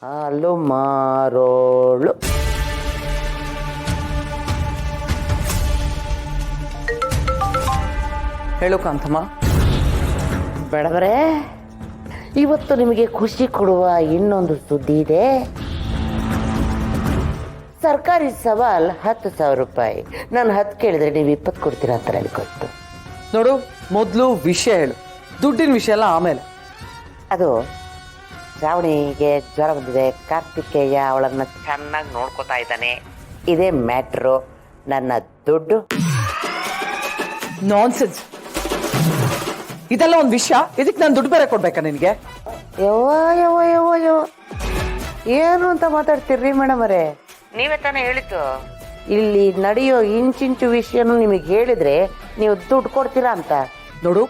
ಹಾಲು ಮಾರೋಳು. ಹೇಳು ಕಾಂತಮ್ಮ. ಬೇಡವರೇ, ಇವತ್ತು ನಿಮಗೆ ಖುಷಿ ಕೊಡುವ ಇನ್ನೊಂದು ಸುದ್ದಿ ಇದೆ. ಸರ್ಕಾರಿ ಸವಾಲ್ 10,000 ರೂಪಾಯಿ. ನಾನು 10 ಕೇಳಿದ್ರೆ ನೀವು 20 ಕೊಡ್ತೀರಾ ಅಂತ ನನಗೆ ಗೊತ್ತು. ನೋಡು, ಮೊದಲು ವಿಷಯ ಹೇಳು, ದುಡ್ಡಿನ ವಿಷಯ ಎಲ್ಲ ಆಮೇಲೆ. ಅದು ಶ್ರಾವಣಿಗೆ ಜ್ವರ ಬಂದಿದೆ, ಕಾರ್ತಿಕೇಯ ಅವಳನ್ನು ಚೆನ್ನಾಗಿ ನೋಡ್ಕೋತಾ ಇದ್ದಾನೆ, ಇದೇ ಮ್ಯಾಟ್ರು. ನನ್ನ ದುಡ್ಡು ನಾನ್ಸೆನ್ಸ್. ಇದೆಲ್ಲ ಒಂದು ವಿಷಯ, ಇದಕ್ಕೆ ನಾನು ದುಡ್ಡು ಬೇರೆ ಕೊಡ್ಬೇಕಾ ನಿನಗೆ? ಯವ್ವ ಏನು ಅಂತ ಮಾತಾಡ್ತೀರ್ರಿ ಮೇಡಮ್ ಅವರೇ? ನೀವೇ ತಾನೇ ಹೇಳಿದ್ದು ಇಲ್ಲಿ ನಡೆಯೋ ಇಂಚಿಂಚು ವಿಷಯನೂ ನಿಮಗೆ ಹೇಳಿದ್ರೆ ನೀವು ದುಡ್ಡು ಕೊಡ್ತೀರಾ ಅಂತ. ನೋಡು,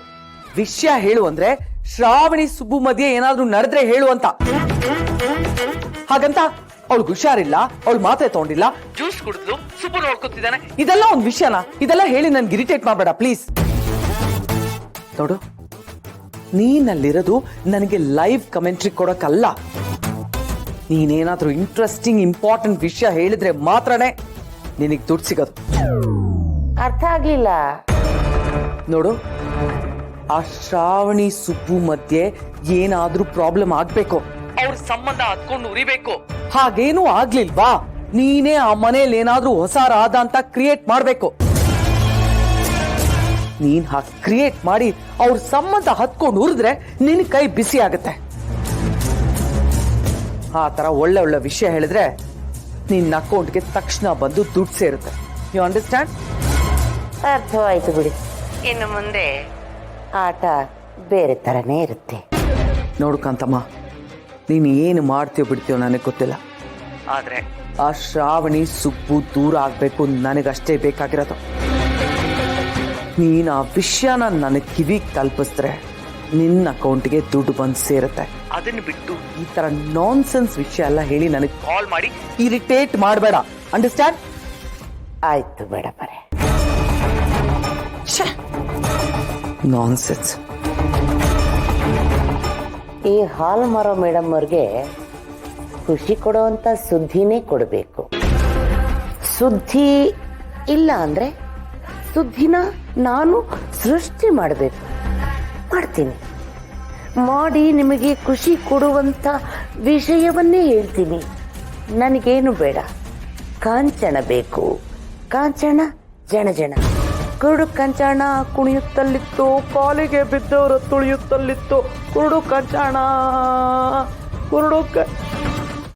ವಿಷಯ ಹೇಳು ಅಂದ್ರೆ ಶ್ರಾವಣಿ ಸುಬ್ಬು ಮಧ್ಯೆ ಏನಾದ್ರೂ ನಡೆದ್ರೆ ಹೇಳು ಅಂತ. ಹಾಗಂತ ಅವಳು ಹುಷಾರಿಲ್ಲ, ಅವಳು ಮಾತ್ರೆ ತಗೊಂಡಿಲ್ಲ, ಜ್ಯೂಸ್ ಕುಡಿದ್ಲು, ಸುಬ್ಬು ನೋಡ್ಕೊತಿದ್ದಾನೆ, ಇದೆಲ್ಲ ಒಂದು ವಿಷಯನಾ? ಇದೆಲ್ಲ ಹೇಳಿ ನನ್ಗೆ ಇರಿಟೇಟ್ ಮಾಡಬೇಡ ಪ್ಲೀಸ್. ನೋಡು, ನೀನಲ್ಲಿರೋದು ನನಗೆ ಲೈವ್ ಕಮೆಂಟ್ರಿ ಕೊಡಕ್ಕಲ್ಲ. ನೀನೇನಾದ್ರೂ ಇಂಟ್ರೆಸ್ಟಿಂಗ್ ಇಂಪಾರ್ಟೆಂಟ್ ವಿಷಯ ಹೇಳಿದ್ರೆ ಮಾತ್ರನೇ ನಿನಗೆ ದುಡ್ಡು ಸಿಗೋದು. ಅರ್ಥ ಆಗ್ಲಿಲ್ಲ. ನೋಡು, ಆ ಶ್ರಾವಣಿ ಸುಬ್ಬು ಮಧ್ಯೆ ಏನಾದ್ರೂ ಪ್ರಾಬ್ಲಮ್ ಆಗ್ಬೇಕು, ಅವ್ರ ಸಂಬಂಧ ಹತ್ಕೊಂಡು ಉರಿಬೇಕು. ಹಾಗೇನೂ ಆಗ್ಲಿಲ್ವಾ, ನೀನೇ ಆ ಮನೇಲಿ ಏನಾದ್ರೂ ಹೊಸ ರಾಧ ಅಂತ ಕ್ರಿಯೇಟ್ ಮಾಡ್ಬೇಕು. ನೀನ್ ಹಾಗೆ ಕ್ರಿಯೇಟ್ ಮಾಡಿ ಅವ್ರ ಸಂಬಂಧ ಹತ್ಕೊಂಡು ಉರಿದ್ರೆ ನಿನ್ ಕೈ ಬಿಸಿ ಆಗುತ್ತೆ. ಆ ತರ ಒಳ್ಳೆ ಒಳ್ಳೆ ವಿಷಯ ಹೇಳಿದ್ರೆ ನಿನ್ನ ಅಕೌಂಟ್ಗೆ ತಕ್ಷಣ ಬಂದು ದುಡ್ಡು ಸೇರುತ್ತೆ. You understand? ಅರ್ಥವಾಯ್ತು ಬಿಡಿ. ಇನ್ನು ಮುಂದೆ ಆಟ ಬೇರೆ ತರನೇ ಇರುತ್ತೆ. ನೋಡು ಕಾಂತಮ್ಮ, ನೀನು ಏನು ಮಾಡ್ತೀಯೋ ಬಿಡ್ತೀಯೋ ನನಗೆ ಗೊತ್ತಿಲ್ಲ, ಆದ್ರೆ ಆ ಶ್ರಾವಣಿ ಸುಬ್ಬು ದೂರ ಆಗ್ಬೇಕು, ನನಗಷ್ಟೇ ಬೇಕಾಗಿರೋದು. ನೀನು ಆ ವಿಷಯನ ನನಗೆ ಕಿವಿಗೆ ತಲುಪಿಸಿದ್ರೆ ನಿನ್ನ ಅಕೌಂಟ್ಗೆ ದುಡ್ಡು ಬಂದು ಸೇರುತ್ತೆ. ಅದನ್ನ ಬಿಟ್ಟು ಈ ತರ ನಾನ್ಸೆನ್ಸ್ ವಿಷಯ ಎಲ್ಲ ಹೇಳಿ ನನಗೆ ಕಾಲ್ ಮಾಡಿ ಇರಿಟೇಟ್ ಮಾಡಬೇಡ. ಅಂಡರ್ಸ್ಟ್ಯಾಂಡ್? ಆಯ್ತು ಮೇಡಮ್ ಅವರೇ. ನಾನ್ಸೆನ್ಸ್. ಈ ಹಾಲ್ ಮಾರೋ ಮೇಡಮ್ ಅವ್ರಿಗೆ ಖುಷಿ ಕೊಡುವಂತ ಸುದ್ದಿನೇ ಕೊಡಬೇಕು. ಸುದ್ದಿ ಇಲ್ಲ ಅಂದ್ರೆ ಸುದ್ದಿನ ನಾನು ಸೃಷ್ಟಿ ಮಾಡಬೇಕು. ಮಾಡ್ತೀನಿ, ಮಾಡಿ ನಿಮಗೆ ಖುಷಿ ಕೊಡುವಂತ ವಿಷಯವನ್ನೇ ಹೇಳ್ತೀನಿ. ನನಗೇನು ಬೇಡ, ಕಾಂಚನ ಬೇಕು. ಕಾಂಚನ ಜನ ಜನ. ಕುರುಡು ಕಂಚಣ ಕುಣಿಯುತ್ತಲಿತ್ತು, ಕಾಲಿಗೆ ಬಿದ್ದವರು ತುಳಿಯುತ್ತಲಿತ್ತು. ಕುರುಡು ಕಂಚಣ ಕುರುಡು